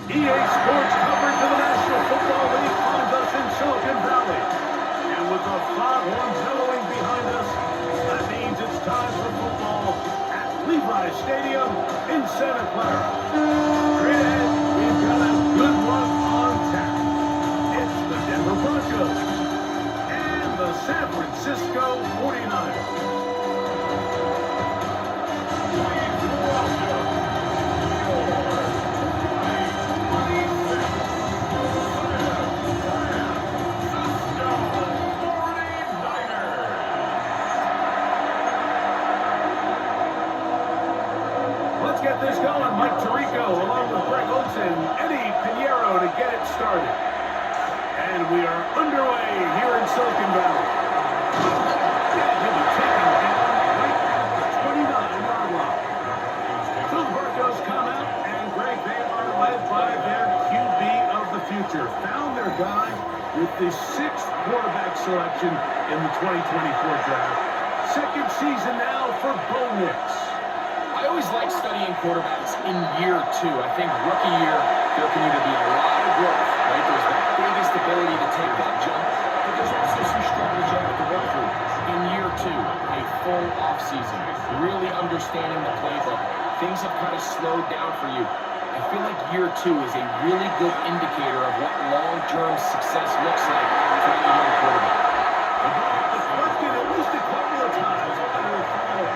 EA Sports coverage of the National Football League finds us in Silicon Valley. And with the foghorn billowing behind us, that means it's time for football at Levi's Stadium in Santa Clara. Straight ahead, we've got a good one on tap. It's the Denver Broncos and the San Francisco 49ers. Let's get this going. Mike Tirico along with Greg Olson, Eddie Pinheiro to get it started. And we are underway here in Silicon Valley. And he'll be taken down right at the 29-yard line. So the Broncos come out, and Greg, they are led by their QB of the future. Found their guy with the 6th quarterback selection in the 2024 draft. Second season now for Bo Nix. I always like studying quarterbacks in year 2. I think rookie year, there can either be a lot of growth, right? There's the biggest ability to take that jump, but there's also some struggles you have to work through. In year 2, a full offseason, really understanding the playbook. Things have kind of slowed down for you. I feel like year 2 is a really good indicator of what long-term success looks like for a young quarterback. Deflected at least a couple of times, and it will fall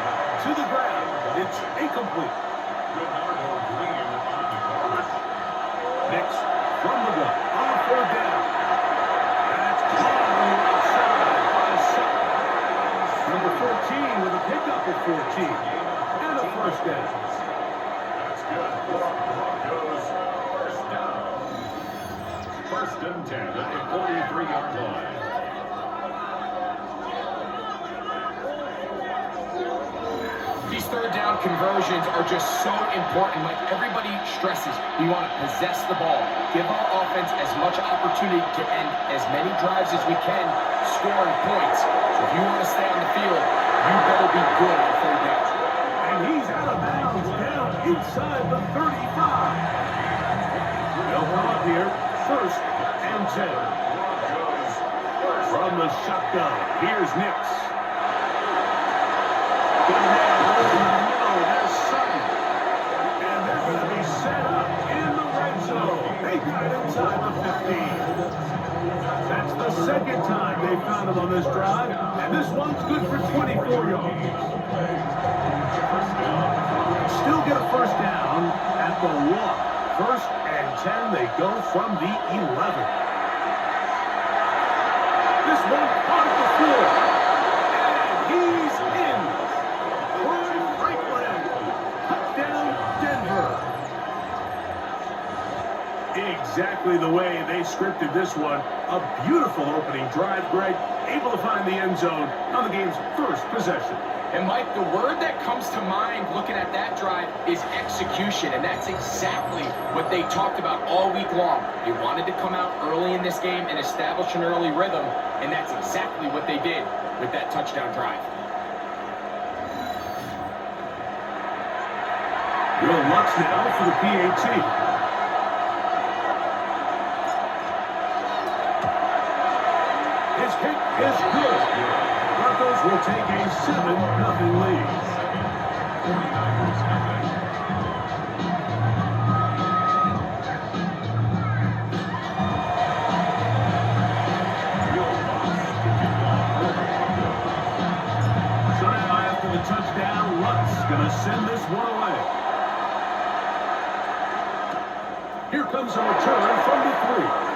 to the ground. It's incomplete. Nix from the gun on 4th down. That's caught on the outside by Sutton. Number 14 with a pickup at 14. And a first down. That's good. Broncos first down. 1st and 10 at the 43-yard line. These 3rd down conversions are just so important. Like everybody stresses, we want to possess the ball, give our offense as much opportunity to end as many drives as we can, scoring points. So if you want to stay on the field, you better be good on 3rd down. And he's out of bounds down inside the 35. They'll come up here, 1st and 10. From the shotgun, here's Nix. There's Sutton. And they're going to be set up in the red zone. They got it inside the 15. That's the 2nd time they found him on this drive. And this one's good for 24 yards. Still get a first down at the 1. 1st and 10. They go from the 11. This one caught at the 4. And he's in. Exactly the way they scripted this one. A beautiful opening drive, Greg. Able to find the end zone on the game's 1st possession. And Mike, the word that comes to mind looking at that drive is execution. And that's exactly what they talked about all week long. They wanted to come out early in this game and establish an early rhythm. And that's exactly what they did with that touchdown drive. Will Lutz now for the PAT. His kick is good. Broncos will take a 7-0 lead. So now after the touchdown, Lutz going to send this one away. Here comes a return from the 3.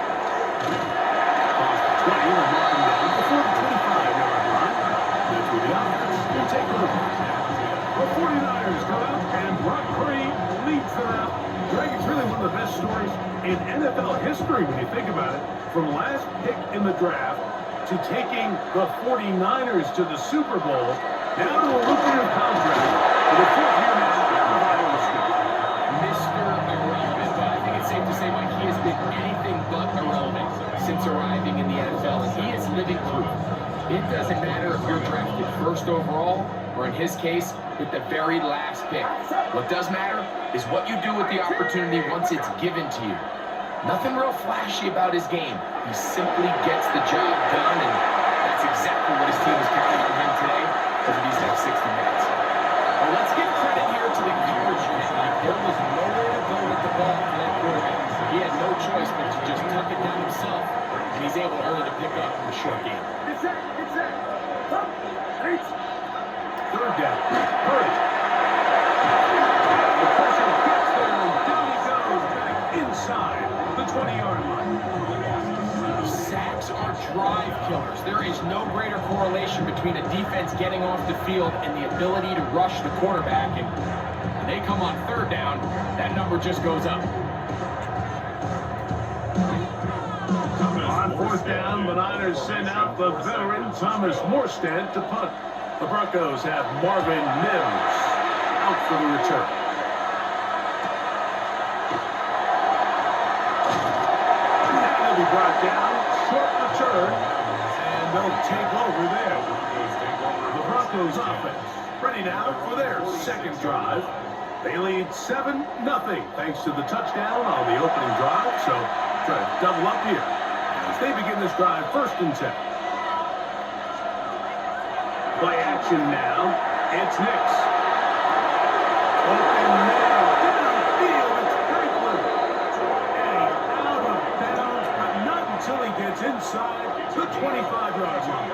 20 and knock him down before the 25-yard line. That's where the offense will take over. The 49ers go out, and Brock Purdy leads them out. Greg, it's really one of the best stories in NFL history when you think about it. From last pick in the draft to taking the 49ers to the Super Bowl, now to a lucrative contract with a 4th year now out of Iowa State. Mr. Irrelevant, but I think it's safe to say, Mike, he has been anything but irrelevant since arriving in the NFL, and he is living proof. It doesn't matter if you're drafted 1st overall, or in his case, with the very last pick. What does matter is what you do with the opportunity once it's given to you. Nothing real flashy about his game. He simply gets the job done, and that's exactly what his team is counting on him today over these next 60 minutes. Well, let's give credit here to the coverage unit. There was nowhere to go with the ball for that quarterback. He had no choice but to just tuck it down himself, and he's able early to pick up in the short game. It's that. Third down. Hurry. The pressure gets there, and down he goes back inside the 20-yard line. Sacks are drive killers. There is no greater correlation between a defense getting off the field and the ability to rush the quarterback. And when they come on third down, that number just goes up. On fourth down, the Niners send out the veteran Thomas Morstead to punt. The Broncos have Marvin Mims out for the return. Now he'll be brought down. Short return, and they'll take over there. The Broncos offense ready now for their second drive. They lead 7-0 thanks to the touchdown on the opening drive, so try to double up here as they begin this drive 1st and 10. Play action now. It's Nix. Open man downfield. It's Franklin. And out of bounds, but not until he gets inside the 25-yard line.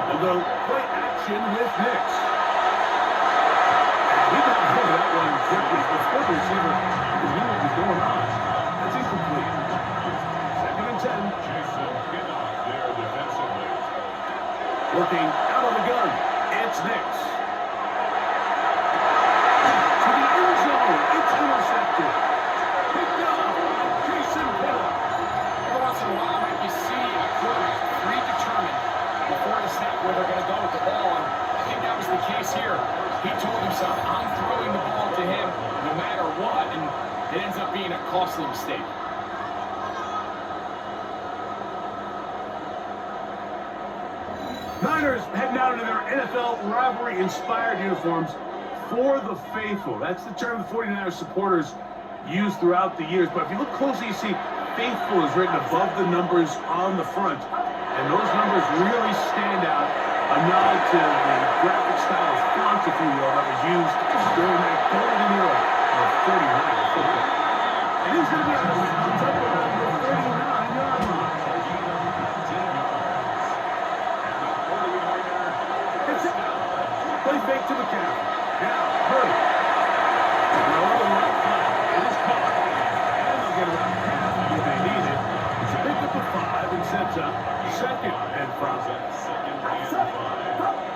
They'll go play action with Nix. And he got hold of that one quickly before the receiver even knew what was going on. That's incomplete. 2nd and 10. Looking out of the gun, it's Nix. To the end zone, it's intercepted. Picked up by Jason Hill. Every once in a while, you see a quarterback predetermined before the snap where they're going to go with the ball. And I think that was the case here. He told himself, I'm throwing the ball to him no matter what, and it ends up being a costly mistake. Niners heading out into their NFL rivalry-inspired uniforms for the faithful. That's the term the 49ers supporters use throughout the years. But if you look closely, you see faithful is written above the numbers on the front. And those numbers really stand out. A nod to the graphic style of font, if you will, that was used during that golden era of 49 football. And he's going to be on the top of the 39-yard line. Play fake to McCaffrey. Now, hurry. Throw to the right flat. It is caught. And they'll get about half of what they needed. It's a pickup of 5 and sets up 2nd and 5.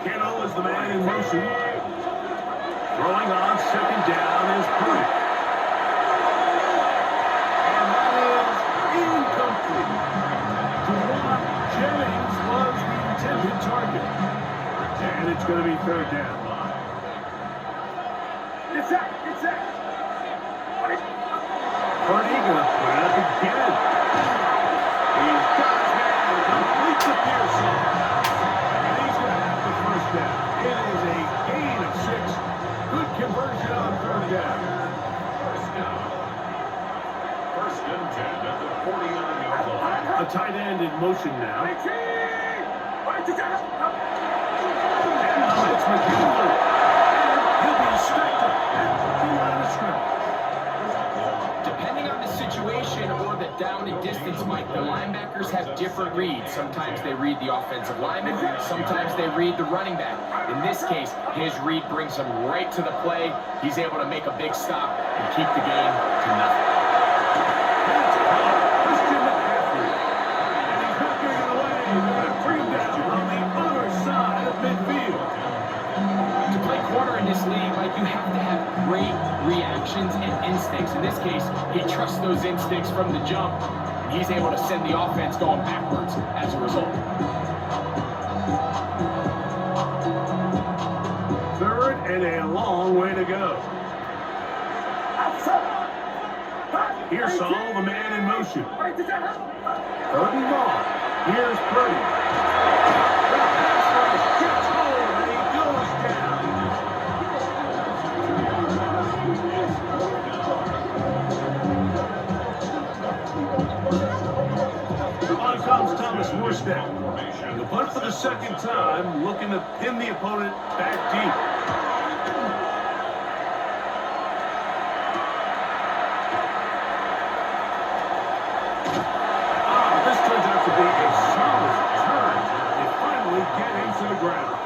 Kittle is the man in motion. Throwing on 2nd down is Pruitt. And that is incomplete. Juwan Jennings was the intended target. And it's going to be 3rd down. It's that. Purdy going to put it up again. He's got his man, completes the Pearson. And he's going to have the 1st down. It is a gain of 6. Good conversion on 3rd down. 1st and 10 at the 49-yard line. A tight end in motion now. It's McCaffrey. And he'll be snapped at the line of scrimmage. Depending on the situation or the down and distance, Mike, the linebackers have different reads. Sometimes they read the offensive lineman, sometimes they read the running back. In this case, his read brings him right to the play. He's able to make a big stop and keep the game to nothing. That's Christian McCaffrey. And he's not getting it away. They're going to bring him down on the other side of midfield. To play corner in this league, like, you have to have great reactions and instincts. In this case, he trusts those instincts from the jump, and he's able to send the offense going backwards as a result. 3rd and a long way to go. Here's Saul, the man in motion. 3rd and long. Here's Purdy. The pass rush gets hold, and he goes down. set. The punt for the second time, looking to pin the opponent back deep. This turns out to be a solid turn. They finally get into the ground.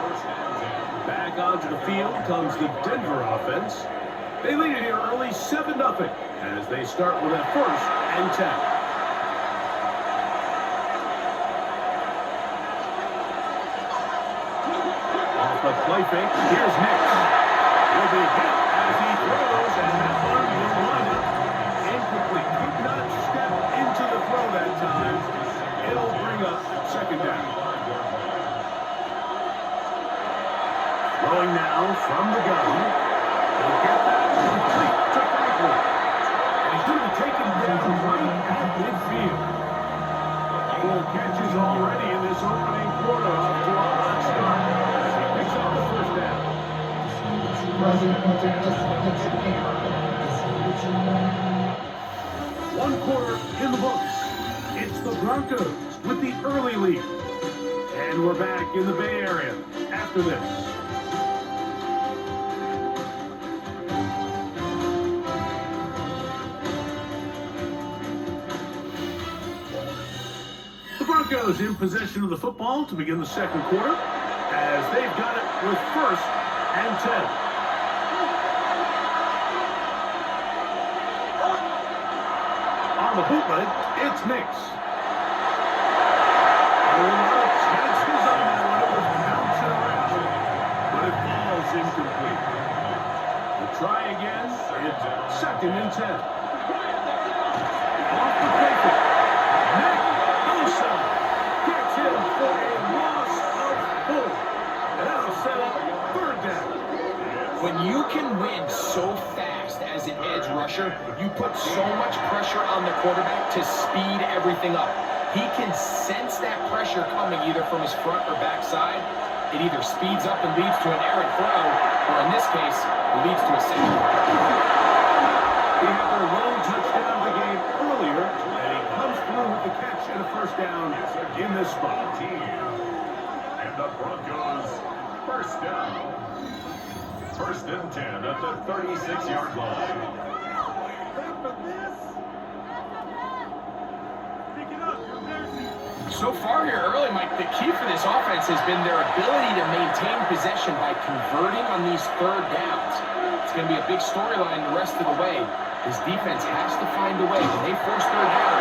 Back onto the field comes the Denver offense. They lead it here early 7-0 as they start with a 1st and 10. Off the play fake, here's Nix. Will be hit as he throws, and that one will line up incomplete. Could not step into the throw that time. It'll bring up 2nd down. Throwing now from the gun. He'll get that complete to Franklin. And he's going to take him down right at midfield. 4 catches already in this opening quarter off to a hot start. As he picks up the 1st down. 1 quarter in the books. It's the Broncos with the early lead. And we're back in the Bay Area after this. Broncos in possession of the football to begin the 2nd quarter as they've got it with 1st and 10. On the bootleg, it's Nix. A lot of chances on that one. It was bouncing around, but it falls incomplete. The try again, it's 2nd and 10. Off the paper. Gets him for a loss of 4. And that'll set up 3rd down. When you can win so fast as an edge rusher, you put so much pressure on the quarterback to speed everything up. He can sense that pressure coming either from his front or back side. It either speeds up and leads to an errant throw, or in this case, it leads to a safety. He had their lone touchdown of the game earlier, and he comes through with the catch and a 1st down in this spot. And the Broncos 1st down. 1st and 10 at the 36-yard line. So far here early, Mike, the key for this offense has been their ability to maintain possession by converting on these 3rd downs. It's going to be a big storyline the rest of the way. His defense has to find a way. When they force 3rd down,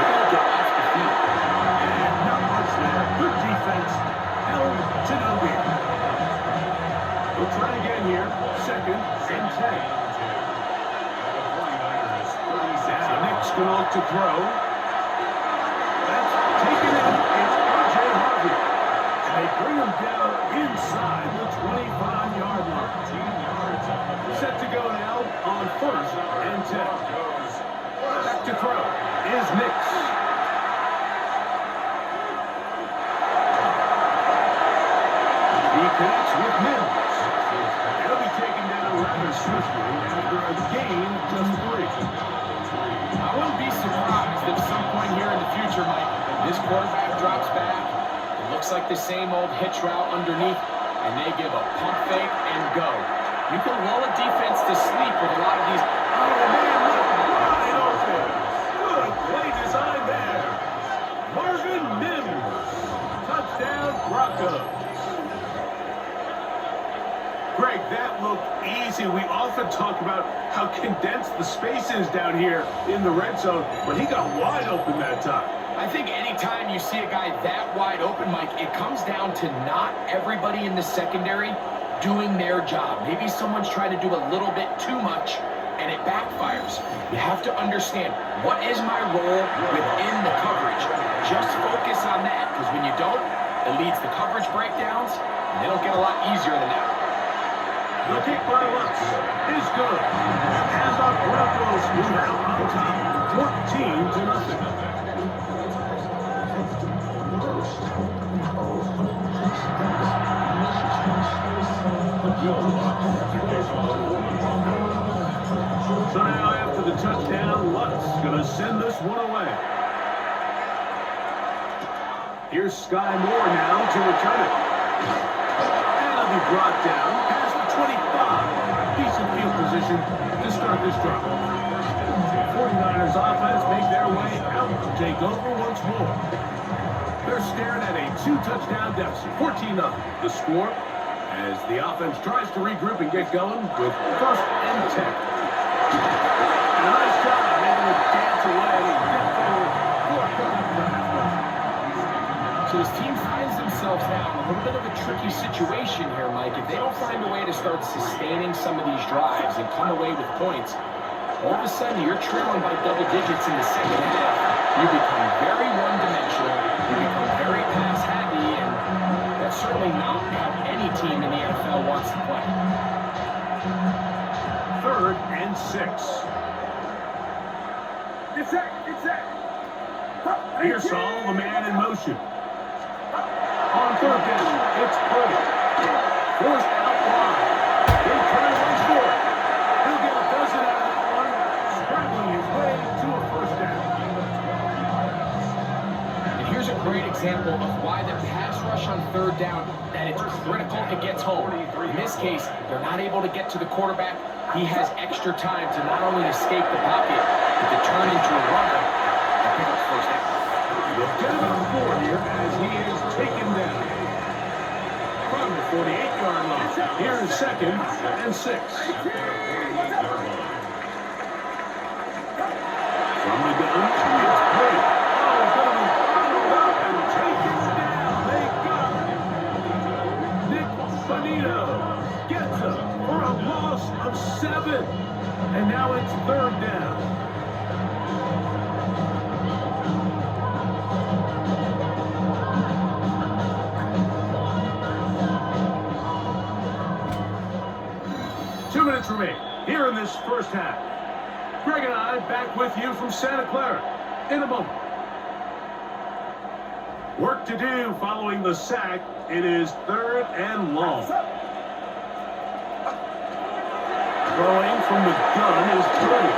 they're going to get off the field. And not much there. Good defense. Held to no gain. We'll try again here. 2nd and 10. Now Nick's going to look to throw. That's taken out. It's R.J. Harvey. And they bring him down inside the 25-yard line. Set to go now on 1st and 10. Back to throw is Nix. He connects with Mills. He'll be taken down rather swiftly after a gain just 3. I wouldn't be surprised if some point here in the future, Mike, this quarterback drops back. It looks like the same old hitch route underneath, and they give a pump fake and go. You can lull a defense to sleep with a lot of these. Oh, man, look, wide open. Good play design there. Marvin Mims. Touchdown, Broncos. Greg, that looked easy. We often talk about how condensed the space is down here in the red zone, but he got wide open that time. I think anytime you see a guy that wide open, Mike, it comes down to not everybody in the secondary doing their job. Maybe someone's trying to do a little bit too much, and it backfires. You have to understand, what is my role within the coverage? Just focus on that, because when you don't, it leads to coverage breakdowns, and they don't get a lot easier than that. The kick by Lutz is good. And the Broncos move out on top, 14-0. So now after the touchdown, Lutz going to send this one away. Here's Sky Moore now to return it. And it'll be brought down past the 25. Decent field position to start this drive. 49ers offense make their way out to take over once more. They're staring at a 2-touchdown deficit, 14-0. The score as the offense tries to regroup and get going with 1st and 10. And a nice job able to dance away. So his team finds themselves now in a little bit of a tricky situation here, Mike. If they don't find a way to start sustaining some of these drives and come away with points, all of a sudden you're trailing by double digits in the second half. You become very one-dimensional. You become very pass-happy, and that's certainly not how any team in the NFL wants to play. 3rd and 6. It's that. Pearsall, the man in motion. On 3rd down, it's Purdy. Forced out wide. They try to run for it. He'll get a dozen out of that one, scrambling his way to a 1st down. And here's a great example of why the pass rush on 3rd down, that it's critical it gets home. In this case, they're not able to get to the quarterback. He has extra time to not only escape the pocket, but to turn into a runner and pick up 1st down. We'll get about 4 here as he is taken down. From the 48-yard line, here is 2nd and 6. From the gun, it's Purdy. Oh, he's going to be bottled up and taken down. They got it. Nick Bonito gets him for a loss of 7. And now it's 3rd down. For me here in this 1st half. Greg and I back with you from Santa Clara in a moment. Work to do following the sack. It is 3rd and long. Throwing from the gun is Purdy.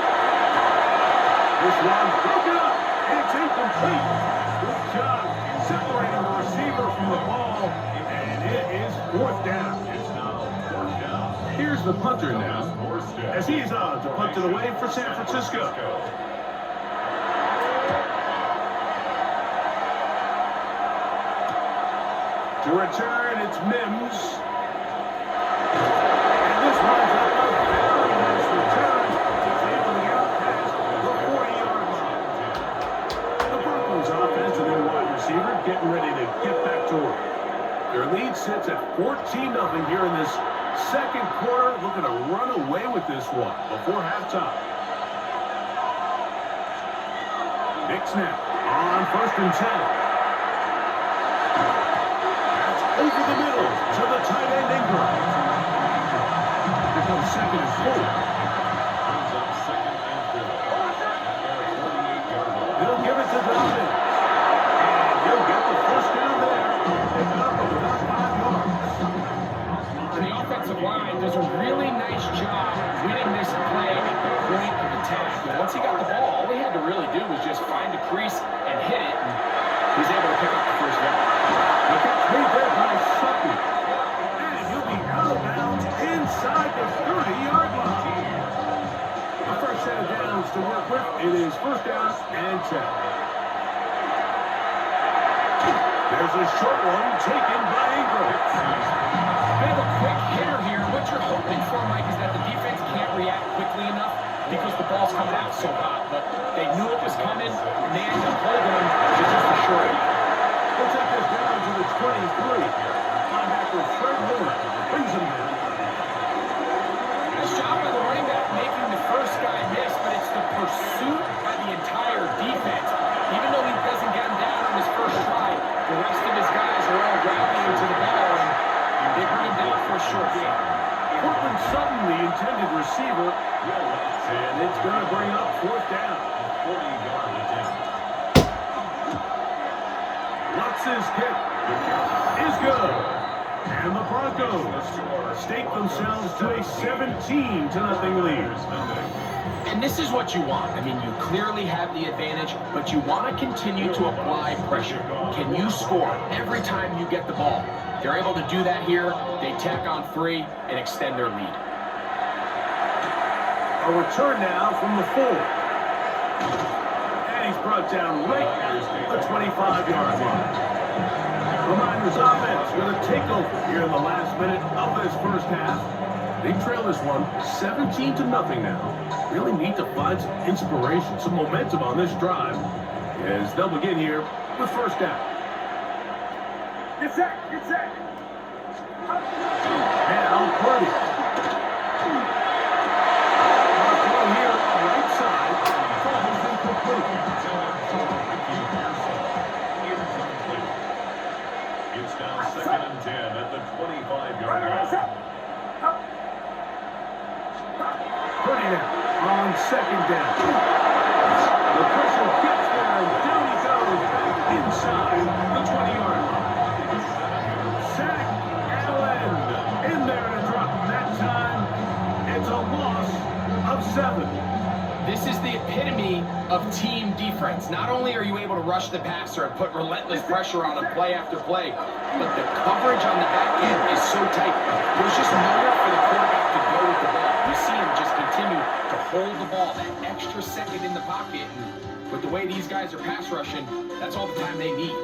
This one broken up. It's incomplete. Good job separating the receiver from the ball, and it is 4th down. Here's the punter now, as he's on to punt it away for San Francisco. To return, it's Mims. And this one's a very nice return. He's able to get out past the 40-yard line. The Broncos offense and their wide receiver getting ready to get back to work. Their lead sits at 14-0 here in this 2nd quarter, looking to run away with this one before halftime. Big snap on 1st and 10. That's over the middle to the tight end Ingram. Here comes 2nd and 4. They'll give it to Donovan. And he'll get the 1st down there. Pick it up about 5 yards. The offensive line does a really nice job winning this play at the point of attack. And once he got the ball, all he had to really do was just find a crease and hit it, and he's able to pick up the 1st down. The catch made there by Sutton. And he'll be out of bounds inside the 30-yard line. The 1st set of downs to work with. It is 1st down and 10. There's a short one taken by Ingram. Bit of a quick hitter here. What you're hoping for, Mike, is that the defense can't react quickly enough because the ball's coming out so hot. But they knew it was coming, and they ended up holding him to just a short. They'll take this down to the 23. Linebacker Fred Moore brings him down. Nice job by the running back making the 1st guy miss, but it's the pursuit by the entire defense. Even though he doesn't get him down on his 1st try, the rest of his guys are all rallying to the ball, and they bring him down for a short game. Cortland Sutton, the intended receiver, and it's going to bring up 4th down. 40-yard attempt. Lutz's kick is good. And the Broncos stake themselves to a 17-0 lead. And this is what you want. I mean, you clearly have the advantage, but you want to continue to apply pressure. Can you score every time you get the ball? They're able to do that here. They tack on 3 and extend their lead. A return now from the 4. And he's brought down right at the 25-yard line. The Niners offense with a takeover here in the last minute of this first half. They trail this one 17-0 now. Really need to find some inspiration, some momentum on this drive as they'll begin here with first down. Get set, get set. Now Purdy. Throw here, right side. Falls incomplete. It's now 2nd and 10 at the 25-yard line. Purdy now on 2nd down. The pressure gets there, and down he goes back inside the 20-yard line. Sack Allen in there to drop him that time. It's a loss of 7. This is the epitome of team defense. Not only are you able to rush the passer and put relentless pressure on him play after play, but the coverage on the back end is so tight. There's just nowhere for the quarterback to go with the ball. You see him just continue to hold the ball that extra second in the pocket. And with the way these guys are pass rushing, that's all the time they need.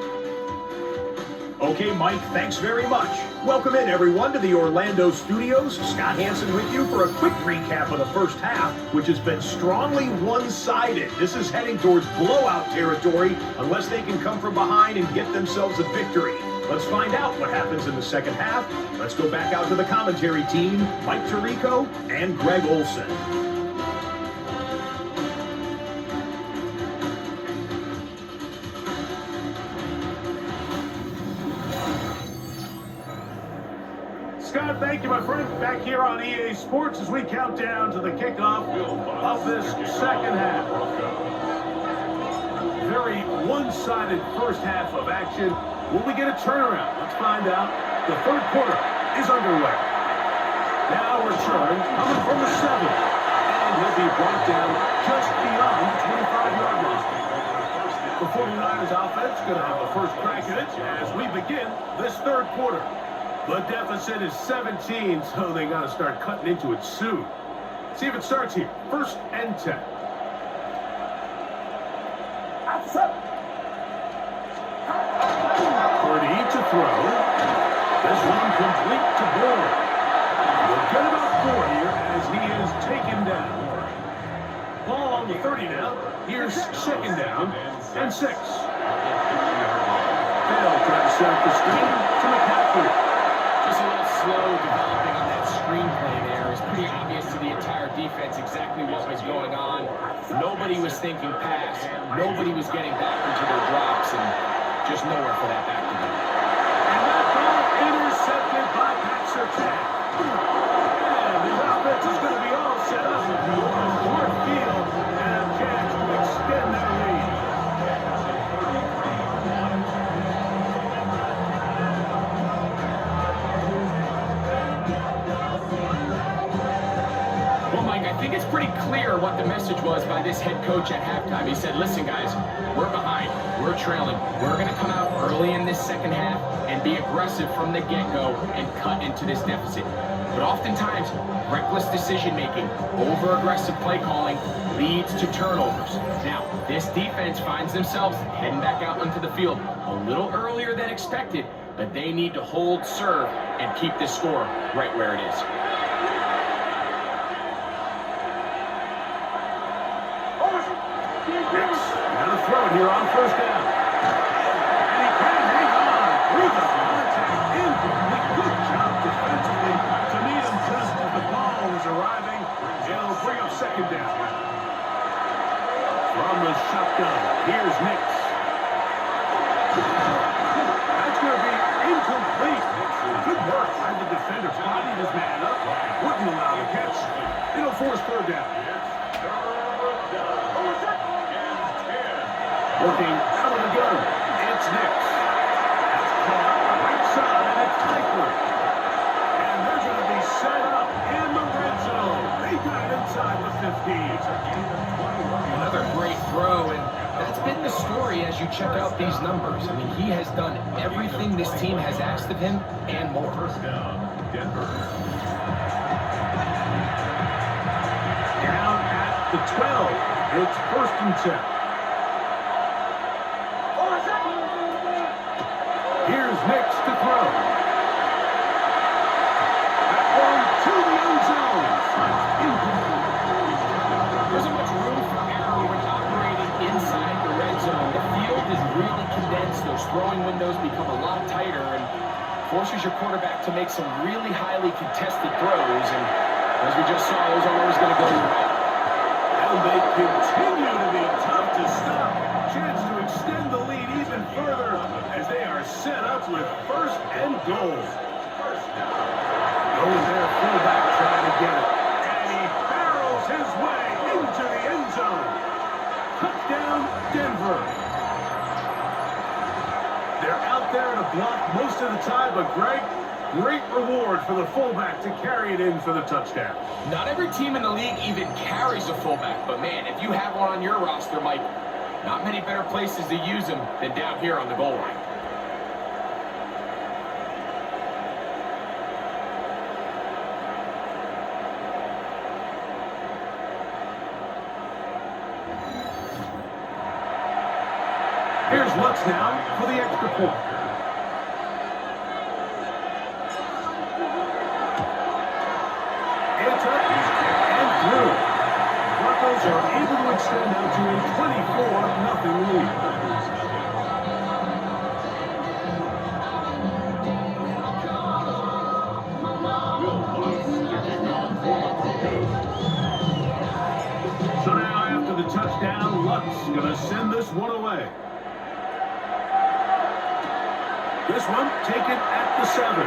Okay, Mike, thanks very much. Welcome in, everyone, to the Orlando studios. Scott Hansen with you for a quick recap of the first half, which has been strongly one-sided. This is heading towards blowout territory unless they can come from behind and get themselves a victory. Let's find out what happens in the second half. Let's go back out to the commentary team, Mike Tirico and Greg Olson. Scott, thank you, my friend. Back here on EA Sports as we count down to the kickoff of this second half. Very one-sided first half of action. Will we get a turnaround? Let's find out. The third quarter is underway. Now return coming from the 7. And he'll be brought down just beyond the 25-yard line. The 49ers offense going to have the first crack at it as we begin this third quarter. The deficit is 17, so they got to start cutting into it soon. See if it starts here. 1st and 10. Purdy to throw. This one complete to Bourne. We'll get about 4 here as he is taken down. Ball on the 30 now. Here's 2nd down and 6. Bell trying to set up the screen to McCaffrey. Just a little slow developing on that screenplay there. It's pretty obvious to the entire defense exactly what was going on. Nobody was thinking pass. Nobody was getting back into their drops, and just nowhere for that back to go. And that ball intercepted by Pat Surtain. And the offense is going to be all set up for a short field and a chance to extend their lead. I think it's pretty clear what the message was by this head coach at halftime. He said, listen, guys, we're behind. We're trailing. We're going to come out early in this second half and be aggressive from the get-go and cut into this deficit. But oftentimes, reckless decision-making, over-aggressive play calling leads to turnovers. Now, this defense finds themselves heading back out onto the field a little earlier than expected, but they need to hold serve and keep this score right where it is. Now to throw it here on 1st down. And he can hang on through the contact. Incomplete. Good job defensively to meet him just as the ball was arriving. He'll bring up 2nd down. From the shotgun, here's Nix. That's going to be incomplete. Good work by the defender. Bodied his man up. Wouldn't allow the catch. It'll force 3rd down. Looking out of the gun, it's Nix. That's caught right side, and it's Piper. And they're going to be set up in the red zone. They got it inside the 15. Another great throw, and that's been the story as you check out these numbers. I mean, he has done everything this team has asked of him and more. First down, Denver. Down at the 12. It's 1st and 10. Here's Nix to throw. That one to the end zone. Incomplete. There isn't much room for error when operating inside the red zone. The field is really condensed. Those throwing windows become a lot tighter and forces your quarterback to make some really highly contested throws. And as we just saw, those are always going to go your way. And they continue to be tough to stop. Chance to extend the lead even further as they are set up with 1st and goal. Going there, fullback trying to get it. And he barrels his way into the end zone. Touchdown, Denver. They're out there to block most of the time, but Greg, great reward for the fullback to carry it in for the touchdown. Not every team in the league even carries a fullback, but man, if you have one on your roster, Mike, not many better places to use them than down here on the goal line. Here's Lutz now for the extra point. It's up and through. Broncos are able to extend out to a 24-0 lead. So now after the touchdown, Lutz going to send this one away. This one taken at the 7.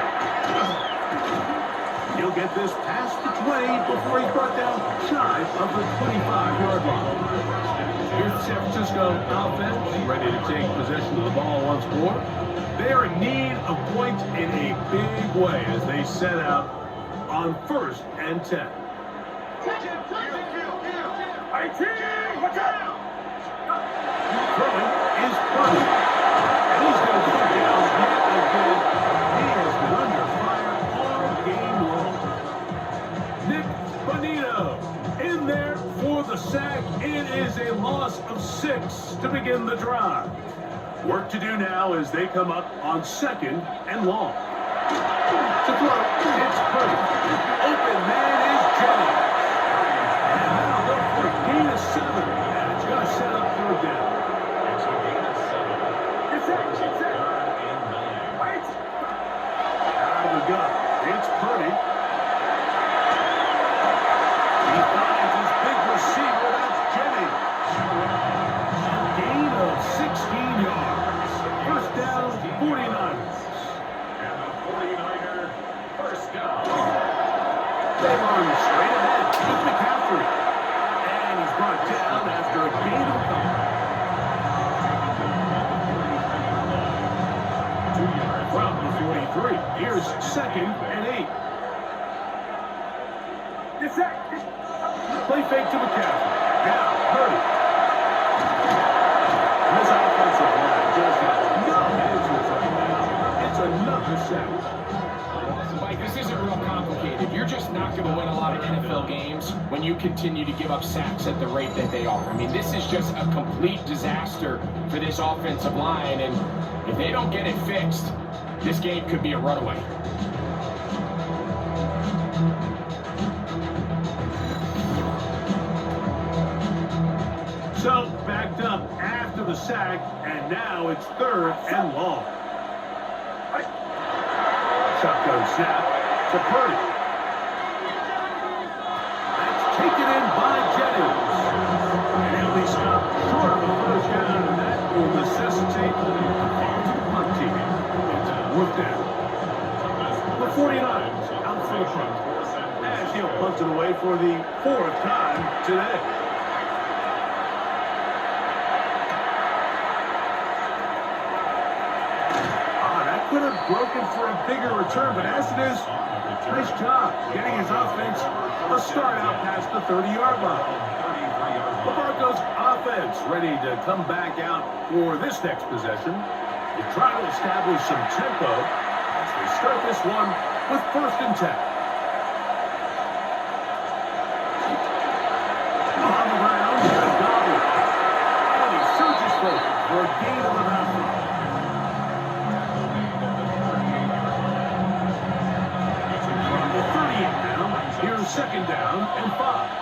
He'll get this past the 20 before he's brought down shy of the 25-yard line. Here's the San Francisco offense, ready to take possession of the ball once more. They are in need of points in a big way as they set out on 1st and 10. Throwing is Purdy. And he's going to go down yet again. He has been under fire all game long. Nick Bonito in there for the sack. It is a loss of 6 to begin the drive. Work to do now as they come up on 2nd and long. To throw, it's Purdy. Open man is Jennings. And now look for a gain of 7. And it's going to set up 3rd down. It's Purdy. He finds his big receiver. That's Jennings. A gain of 16 yards. 1st down, 49ers. And the 49er, 1st down. They run straight ahead with McCaffrey. And he's brought down after a gain of a couple. 2 yards from the 43. Here's 2nd and 8. Play fake to McCaffrey. Now, Purdy. This offensive line just has no answers right now. It's another sack. Mike, this isn't real complicated. You're just not going to win a lot of NFL games when you continue to give up sacks at the rate that they are. I mean, this is just a complete disaster for this offensive line, and if they don't get it fixed, this game could be a runaway. So, backed up after the sack, and now it's 3rd and long. Shotgun snap to Purdy. That's taken in by Jennings. And he'll be stopped short of the 1st down, and that will necessitate a call to the punt team. It's a 4th down. The 49ers out for the punt. As he'll punt it away for the 4th time today. Could have broken for a bigger return, but as it is, nice job getting his offense a start out past the 30-yard line. offense ready to come back out for this next possession. They try to establish some tempo as they start this one with 1st and 10. On the ground, here's Dobby. And he surges forward for a gain of about 5. From the 38 now, here's 2nd down and 5.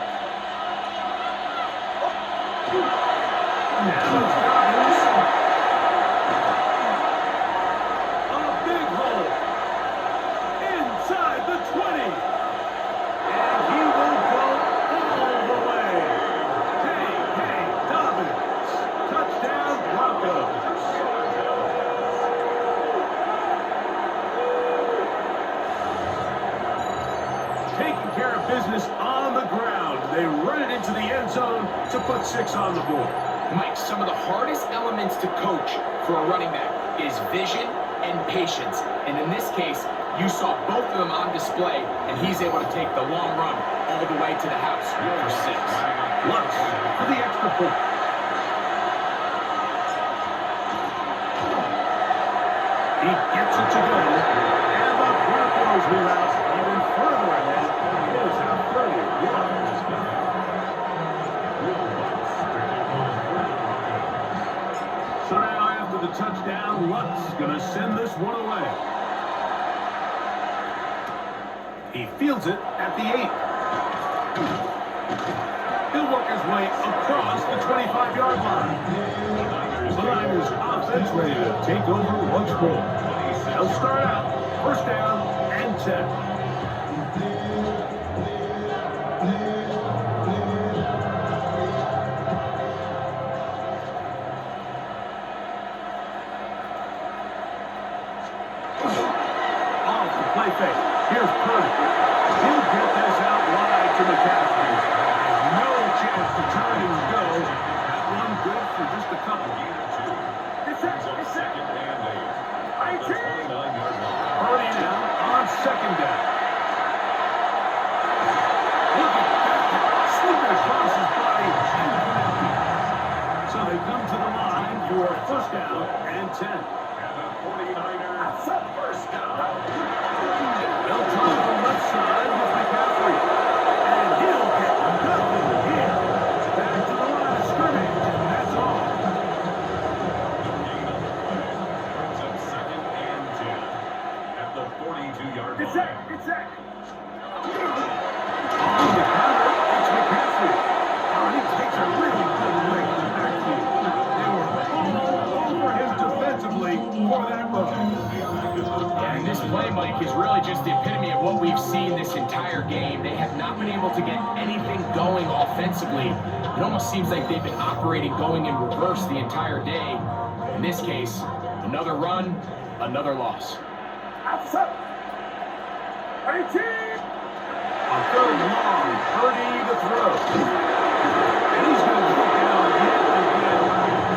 Now it's Dobbins. A big hole. Inside the 20. And he will go all the way. Hey, Dobbins. Touchdown, Broncos. Taking care of business on the ground. They run it into the end zone to put 6 on the board. Mike, some of the hardest elements to coach for a running back is vision and patience. And in this case, you saw both of them on display, and he's able to take the long run all the way to the house for 6. Lutz for the extra point. He gets it to go. And the Broncos move out even further ahead. Here's how 30 So now after the touchdown, Lutz going to send this one away. He fields it at the 8. He'll work his way across the 25-yard line. The Niners offense ready to take over once more. They'll start out 1st down and 10. Play fake. Here's Purdy. He'll get this out wide to McCaffrey. No chance to turn and go. That one good for just a couple. It's second and 8. Purdy now on 2nd down. Look at that. Slipping across his body. So they come to the line for 1st down and 10. And the 49ers up 1st down. They'll try the left side with McCaffrey. And he'll get nothing here. Back to the line of scrimmage, and that's all. Brings up 2nd and 10 at the 42-yard line. It's Zach. On the counter, it's McCaffrey. Oh, he takes a really good leg in the backfield. They were all over him defensively for that run. And this play, Mike, is really just the epitome of what we've seen this entire game. They have not been able to get anything going offensively. It almost seems like they've been operating going in reverse the entire day. In this case, another run, another loss. A 3rd long, Purdy to throw. And he's going to go down yet again.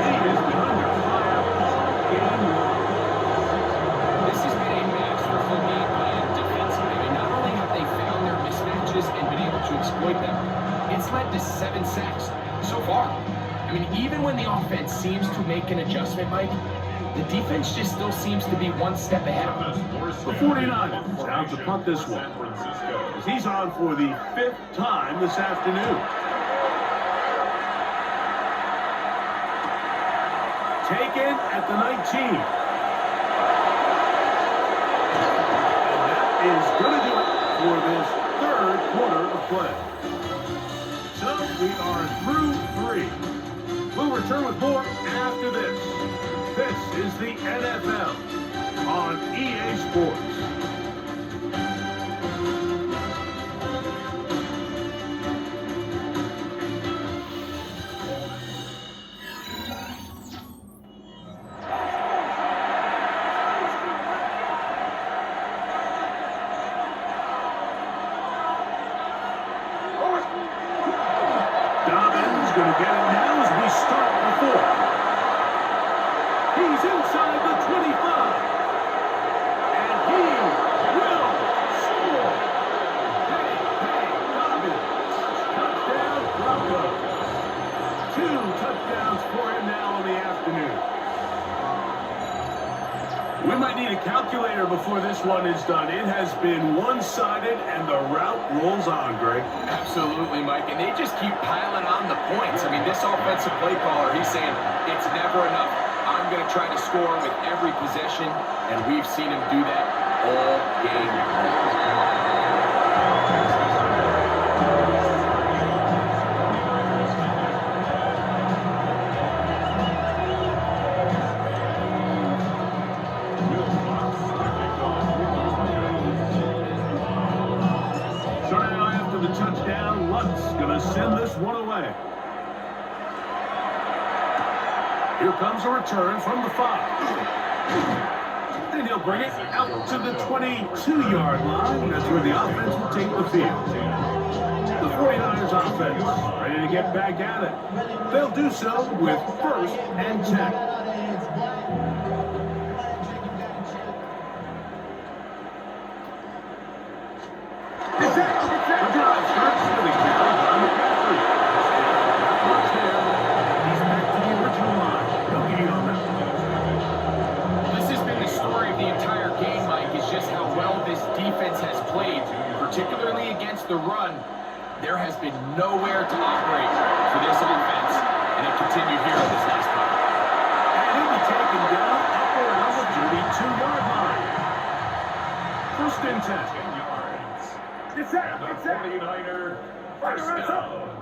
He has been under fire all game long. This has been a masterful game plan defensively. I mean, not only have they found their mismatches and been able to exploit them, it's led to 7 sacks so far. I mean, even when the offense seems to make an adjustment, Mike, the defense just still seems to be one step ahead. The 49ers out to punt this one. As he's on for the 5th time this afternoon. Taken at the 19. And that is going to do it for this 3rd quarter of play. So we are through 3. We'll return with more after this. This is the NFL on EA Sports. Dobbins going to get it now as we start the 4th. He's inside the 25. And he will score. Hey, Dobbins. Touchdown, Broncos. 2 touchdowns. touchdowns for him now in the afternoon. We might need a calculator before this one is done. It has been one-sided, and the route rolls on, Greg. Absolutely, Mike, and they just keep piling on the points. I mean, this offensive play caller, he's saying, it's never enough. I'm going to try to score with every possession, and we've seen him do that all game long. Touchdown, Lutz gonna send this one away. Here comes a return from the 5. And he'll bring it out to the 22-yard line. That's where the offense will take the field. The 49ers offense ready to get back at it. They'll do so with 1st and 10. Particularly against the run, there has been nowhere to operate for this offense, and it continued here on this last play. And he'll be taken down up around the 32-yard line. 1st and 10. 10 yards. It's that. And the 49er first down.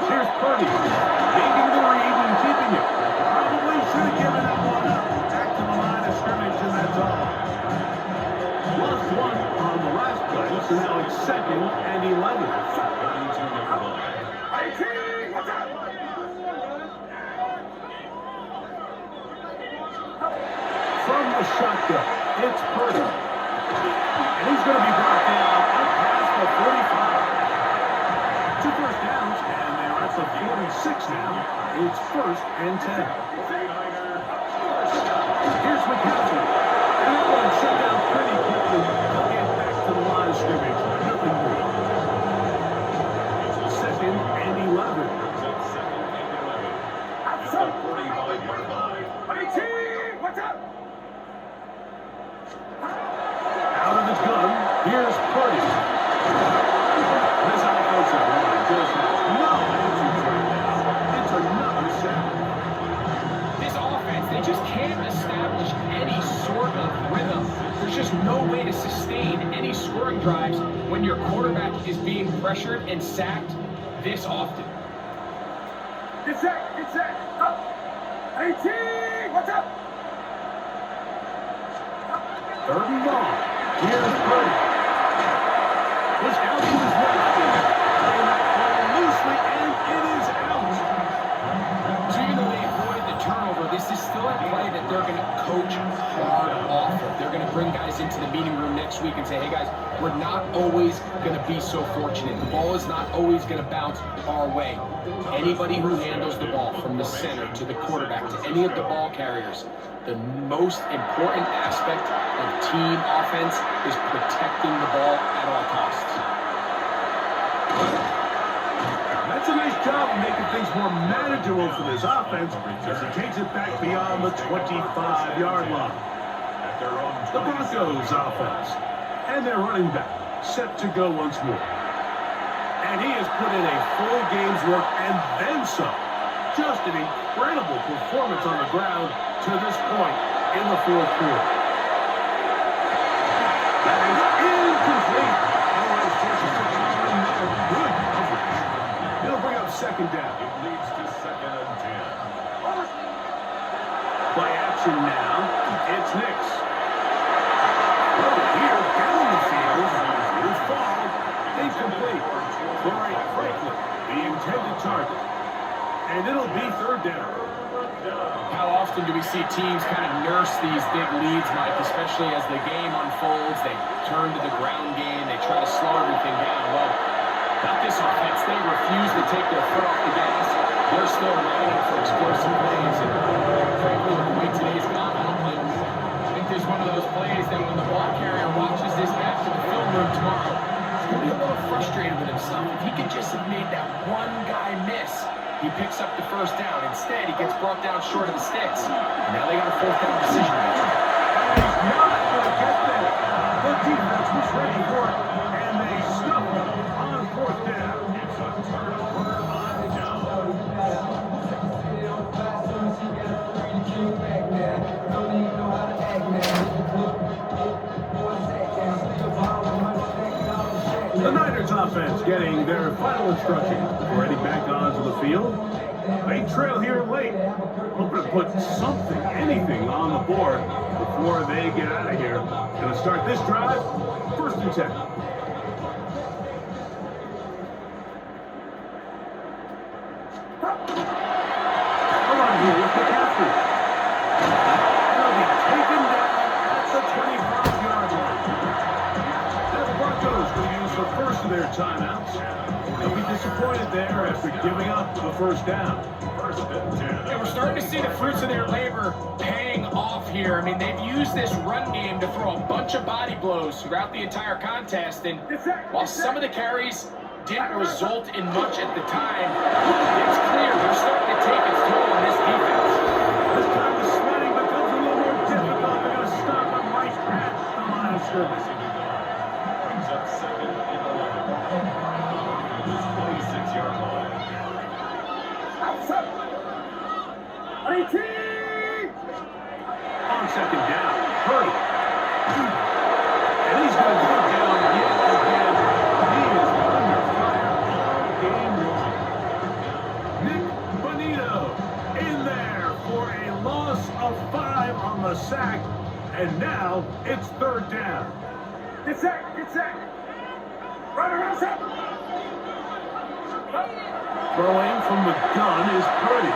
Here's Purdy, making the read and keeping it. Probably should have given that one up. Back to the line of scrimmage, and that's all. Lost one on the last play, so now it's 2nd and 11. 32-yard line. From the shotgun, it's Purdy. And he's going to be brought down up past the 45. 2 first downs, and they're at the 46 now. It's 1st and 10. Here's McCaffrey. And that one shut down pretty quickly. They'll get back to the line of scrimmage. Nothing more. 2nd and 11. At the 45-yard line. What's up? Out of the gun, here's Purdy. This offensive line just has no answers right now. It's another sack. This offense, they just can't establish any sort of rhythm. There's just no way to sustain any scoring drives when your quarterback is being pressured and sacked this often. Get set, up. 18, what's up? 3rd and long. Here's Purdy. Was out to his left. Playing that ball loosely, and it is out. So even though they avoided the turnover, this is still a play that they're going to coach hard off of. They're going to bring guys into the meeting room next week and say, hey guys, we're not always going to be so fortunate. The ball is not always going to bounce our way. Anybody who handles the ball from the center to the quarterback to any of the ball carriers, the most important aspect of team offense is protecting the ball at all costs. That's a nice job of making things more manageable for this offense as he takes it back beyond the 25-yard line. The Broncos offense and their running back set to go once more. And he has put in a full game's work and then some. Just an incredible performance on the ground to this point in the 4th quarter. That is incomplete. Good coverage. It'll bring up 2nd down. It leads to 2nd and 10. Play action now. It's Nix. Here, down the field. Here's Fall. Incomplete. Corey Franklin, the intended target. And it'll be 3rd down. How often do we see teams kind of nurse these big leads, Mike, especially as the game unfolds, they turn to the ground game, they try to slow everything down. Well, not this offense. They refuse to take their foot off the gas. They're still waiting for explosive plays. And frankly, with the way today's gone, I think there's one of those plays that when the ball carrier watches this back to the film room tomorrow, he's going to be a little frustrated with himself. If he could just have made that one guy miss, He picks up the first down. Instead, he gets brought down short of the sticks. And now they got a fourth down decision maker. And he's not going to get there. The defense was ready for it, and they stuffed him on fourth down. It's a turnover on down. The Niners offense getting their final instructions before heading back onto the field. They trail here late, hoping to put something, anything on the board before they get out of here. Going to start this drive, 1st and 10. Come on here with McCaffrey. They'll be taken down at the 25-yard line. The Broncos will use the first of their timeouts. They'll be disappointed there after giving up the first down. 1st and 10. Yeah, we're starting to see the fruits of their labor paying off here. I mean, they've used this run game to throw a bunch of body blows throughout the entire contest. And while some of the carries didn't result in much at the time, it's clear they're starting to take its toll on this defense. This time the sledding becomes a little more difficult. They're going to stop them right at the line of scrimmage. Brings up 2nd and 11. This 26-yard line. On 2nd down, Purdy. And he's going to go down yet again. He is under fire all game long. Nick Bonito in there for a loss of 5 on the sack. And now it's 3rd down. Get sacked, get sacked. Right around sack. Throwing from the gun is Purdy.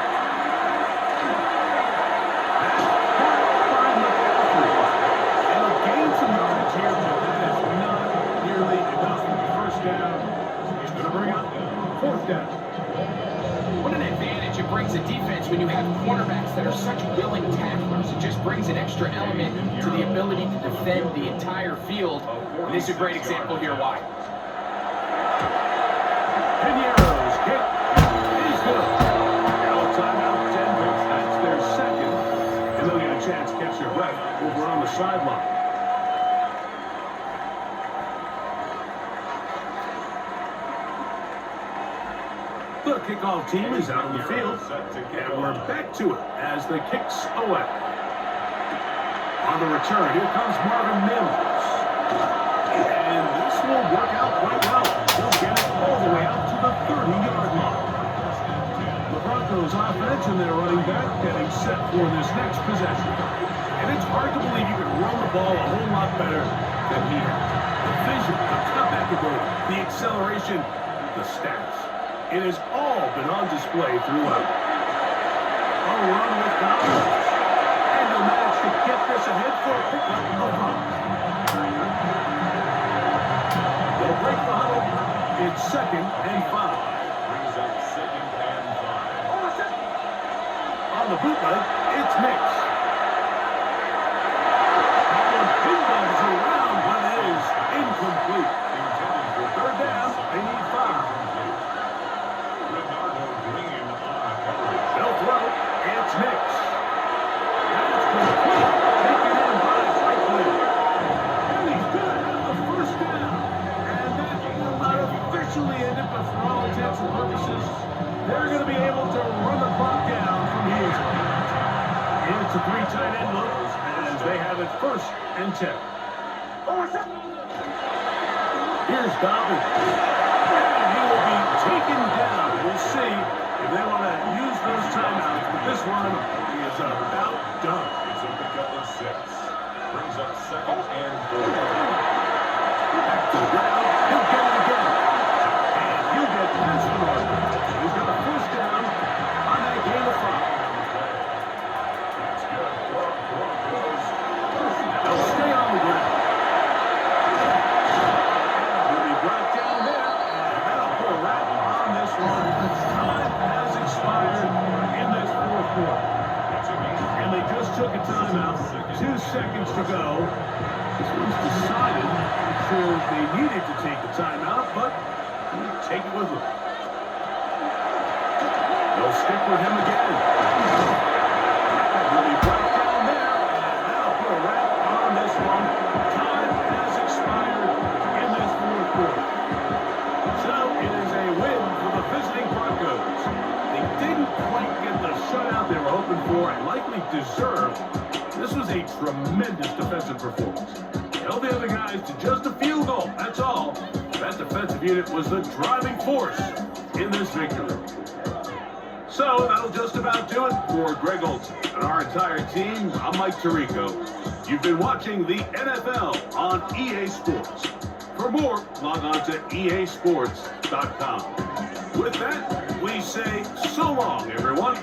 What an advantage it brings a defense when you have cornerbacks that are such willing tacklers. It just brings an extra element to the ability to defend the entire field. And this is a great example here why. Piniero's kick is good. Now a timeout, 10 minutes. That's their second. And they'll get a chance to catch their breath over on the sideline. The kickoff team is out on the field, and we're back to it as the kicks away. On the return, here comes Marvin Mims. And this will work out quite well. They'll get it all the way out to the 30-yard line. The Broncos offense and their running back getting set for this next possession. And it's hard to believe you can run the ball a whole lot better than he has. The vision, the comeback ability, the acceleration, the stats. It has all been on display throughout. A run with confidence. And he'll manage to get this ahead for a pickup of runs. They'll break the huddle. It's 2nd and 5. Brings up 2nd and 5. On the bootleg, it's Mix. That one pinballs around, but it is incomplete. Intended for 3rd down, they need 5. They'll throw. It's Mix. That's complete. Taken in by Franklin. And he's going to have the 1st down. And that will not officially end it, but for all intents and purposes, they're going to be able to run the clock down from here. It's a 3 tight end look as they have it 1st and 10. Here's Dobbins. And he will be taken down. We'll see if they want to use those timeouts, but this one is about done. It's a pickup of 6. Brings up 2nd and 4. Back to the ground. He'll get it again. And he'll get past the run. He's got a 1st down on that gain of 5. That's good for Broncos. They'll stay on the ground. He'll be brought down there, and that'll put a wrap on this one. Time has expired in this 4th quarter. And they just took a timeout. 2 seconds to go. This one's decided. I'm sure they needed to take the timeout, but take it with them. They'll stick with him again. Really brought down there, and that'll put a wrap on this one. Time has expired in this fourth quarter. So it is a win for the visiting Broncos. They didn't quite get the shutout they were hoping for and likely deserved. This was a tremendous defensive performance. Held the other guys to just a field goal, that's all. That defensive unit was the driving force in this victory. So that'll just about do it for Greg Olsen and our entire team. I'm Mike Tirico. You've been watching the NFL on EA Sports. For more, log on to easports.com. With that, we say so long, everyone.